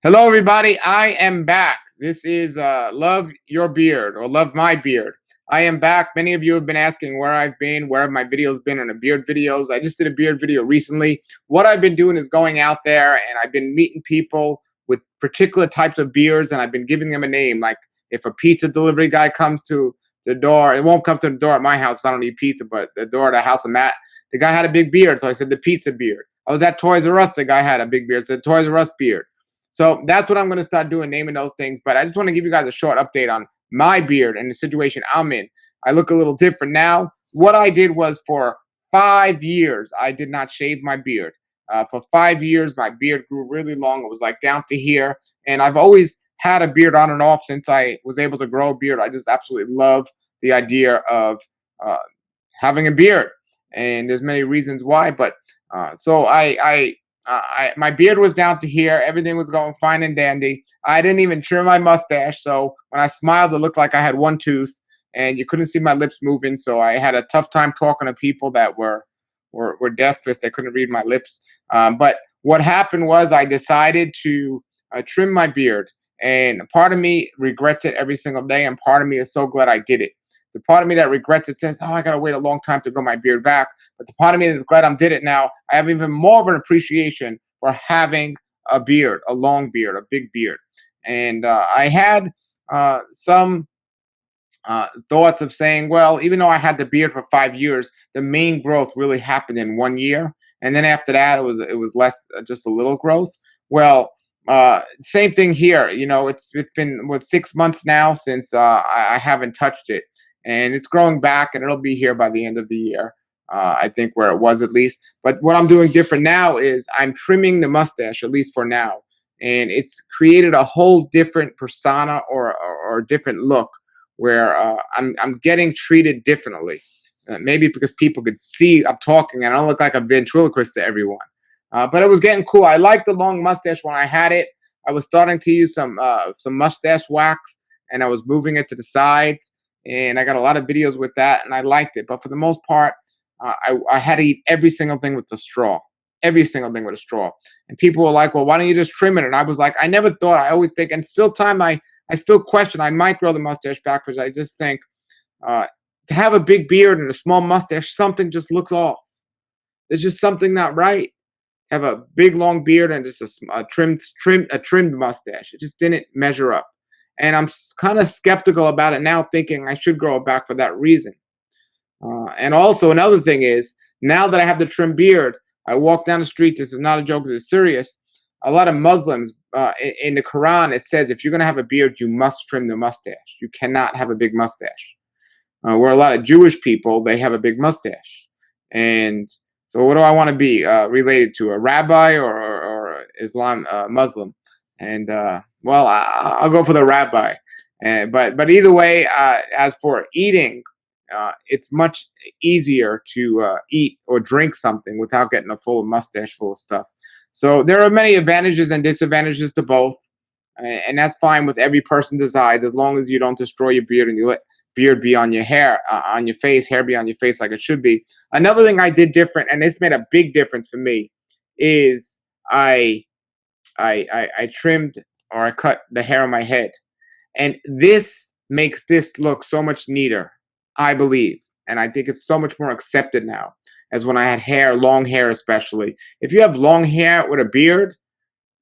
Hello, everybody. I am back. This is Love Your Beard or Love My Beard. I am back. Many of you have been asking where I've been, where have my videos been on the beard videos. I just did a beard video recently. What I've been doing is going out there and I've been meeting people with particular types of beards and I've been giving them a name. Like if a pizza delivery guy comes to the door, it won't come to the door at my house. I don't need pizza, but the door at the house I'm at, the guy had a big beard. So I said the pizza beard. I was at Toys R Us. The guy had a big beard. I said Toys R Us beard. So that's what I'm going to start doing, naming those things. But I just want to give you guys a short update on my beard and the situation I'm in. I look a little different now. What I did was for 5 years, I did not shave my beard. For 5 years, my beard grew really long. It was like down to here. And I've always had a beard on and off since I was able to grow a beard. I just absolutely love the idea of uh, having a beard. And there's many reasons why. But my beard was down to here. Everything was going fine and dandy. I didn't even trim my mustache, so when I smiled, it looked like I had one tooth, and you couldn't see my lips moving. So I had a tough time talking to people that were deaf because they couldn't read my lips. But what happened was I decided to trim my beard, and part of me regrets it every single day, and part of me is so glad I did it. The part of me that regrets it says, "Oh, I gotta wait a long time to grow my beard back." But the part of me is glad I did it now. I have even more of an appreciation for having a beard, a long beard, a big beard. And I had some thoughts of saying, well, even though I had the beard for 5 years, the main growth really happened in 1 year, and then after that, it was less, just a little growth. Well, same thing here. You know, it's been 6 months now since I haven't touched it, and it's growing back, and it'll be here by the end of the year. I think where it was at least. But what I'm doing different now is I'm trimming the mustache, at least for now, and it's created a whole different persona or a different look where I'm getting treated differently. Maybe because people could see I'm talking and I don't look like a ventriloquist to everyone. But it was getting cool. I liked the long mustache when I had it. I was starting to use some mustache wax, and I was moving it to the sides. And I got a lot of videos with that, and I liked it. But for the most part, I had to eat every single thing with the straw, every single thing with a straw. And people were like, "Well, why don't you just trim it?" And I was like, I never thought. I always think, and still time I still question. I might grow the mustache back because I just think uh, to have a big beard and a small mustache, something just looks off. There's just something not right. Have a big long beard and just a trimmed mustache. It just didn't measure up, and I'm kind of skeptical about it now, thinking I should grow it back for that reason. And also another thing is now that I have the trim beard, I walk down the street. This is not a joke. This is serious. A lot of Muslims in the Quran it says if you're going to have a beard, you must trim the mustache. You cannot have a big mustache. Where a lot of Jewish people they have a big mustache, and so what do I want to be related to? A rabbi or Islam Muslim? And well, I'll go for the rabbi. But either way, as for eating, it's much easier to eat or drink something without getting a full mustache full of stuff. So there are many advantages and disadvantages to both, and that's fine with every person decides as long as you don't destroy your beard and you let beard be on your hair, on your face, hair be on your face like it should be. Another thing I did different, and this made a big difference for me, is I trimmed or I cut the hair on my head, and this makes this look so much neater, I believe. And I think it's so much more accepted now as when I had hair, long hair especially. If you have long hair with a beard,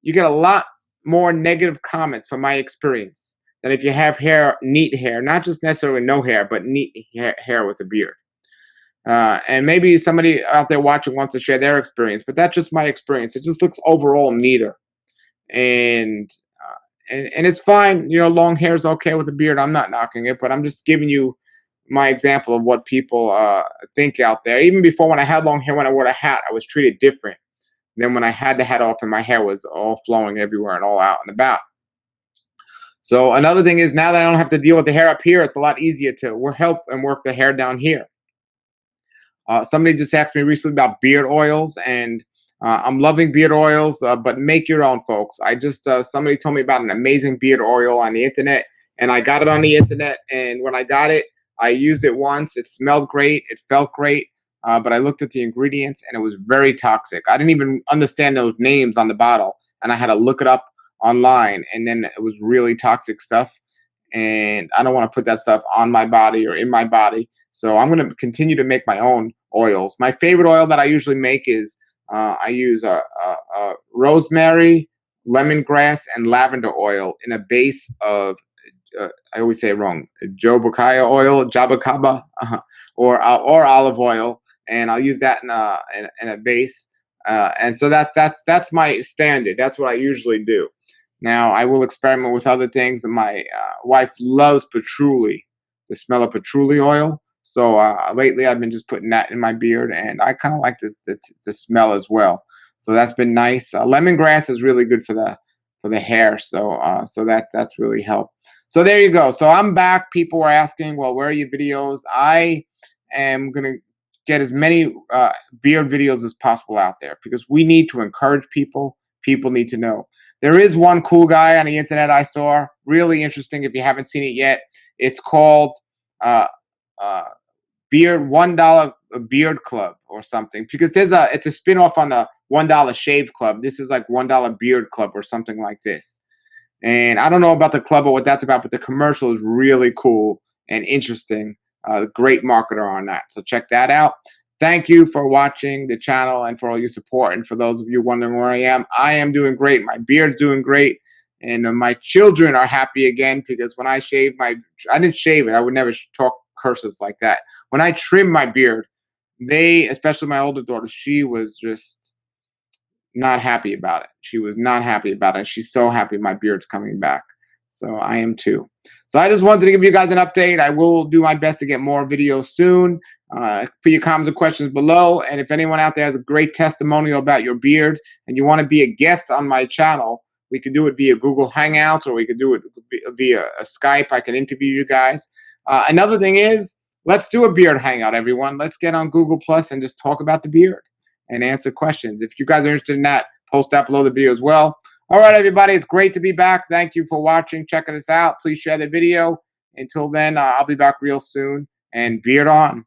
you get a lot more negative comments from my experience than if you have hair, neat hair, not just necessarily no hair, but neat hair with a beard. And maybe somebody out there watching wants to share their experience, but that's just my experience. It just looks overall neater, and and it's fine. You know, long hair is okay with a beard. I'm not knocking it, but I'm just giving you my example of what people think out there. Even before, when I had long hair, when I wore a hat, I was treated different than when I had the hat off and my hair was all flowing everywhere and all out and about. So another thing is now that I don't have to deal with the hair up here, it's a lot easier to help and work the hair down here. Somebody just asked me recently about beard oils, and I'm loving beard oils, but make your own, folks. I just somebody told me about an amazing beard oil on the internet, and I got it on the internet. And when I got it, I used it once. It smelled great. It felt great. But I looked at the ingredients, and it was very toxic. I didn't even understand those names on the bottle, and I had to look it up online, and then it was really toxic stuff. And I don't want to put that stuff on my body or in my body. So I'm going to continue to make my own oils. My favorite oil that I usually make is I use a rosemary, lemongrass, and lavender oil in a base of I always say it wrong, jobakaya oil, jabakaba, or olive oil, and I'll use that in a base. And so that's my standard. That's what I usually do. Now I will experiment with other things. My wife loves patchouli, the smell of patchouli oil. So lately I've been just putting that in my beard, and I kind of like the smell as well. So that's been nice. Lemongrass is really good for the hair. So so that's really helped. So there you go. So I'm back. People were asking, well, where are your videos? I am gonna get as many beard videos as possible out there because we need to encourage people. People need to know. There is one cool guy on the internet I saw, really interesting. If you haven't seen it yet, it's called uh, uh, Beard $1 Beard Club or something. Because it's a spinoff on the $1 Shave Club. This is like $1 Beard Club or something like this. And I don't know about the club or what that's about, but the commercial is really cool and interesting. Great marketer on that. So check that out. Thank you for watching the channel and for all your support. And for those of you wondering where I am doing great. My beard's doing great. And my children are happy again because when I I didn't shave it. I would never talk curses like that. When I trim my beard, especially my older daughter, she was just not happy about it. She was not happy about it. She's so happy my beard's coming back. So I am too. So I just wanted to give you guys an update. I will do my best to get more videos soon. Put your comments and questions below. And if anyone out there has a great testimonial about your beard and you want to be a guest on my channel, we could do it via Google Hangouts or we could do it via a Skype. I can interview you guys. Another thing is, let's do a beard hangout, everyone. Let's get on Google Plus and just talk about the beard and answer questions. If you guys are interested in that, post that below the video as well. All right, everybody, it's great to be back. Thank you for watching, checking us out. Please share the video. Until then, I'll be back real soon. And beard on.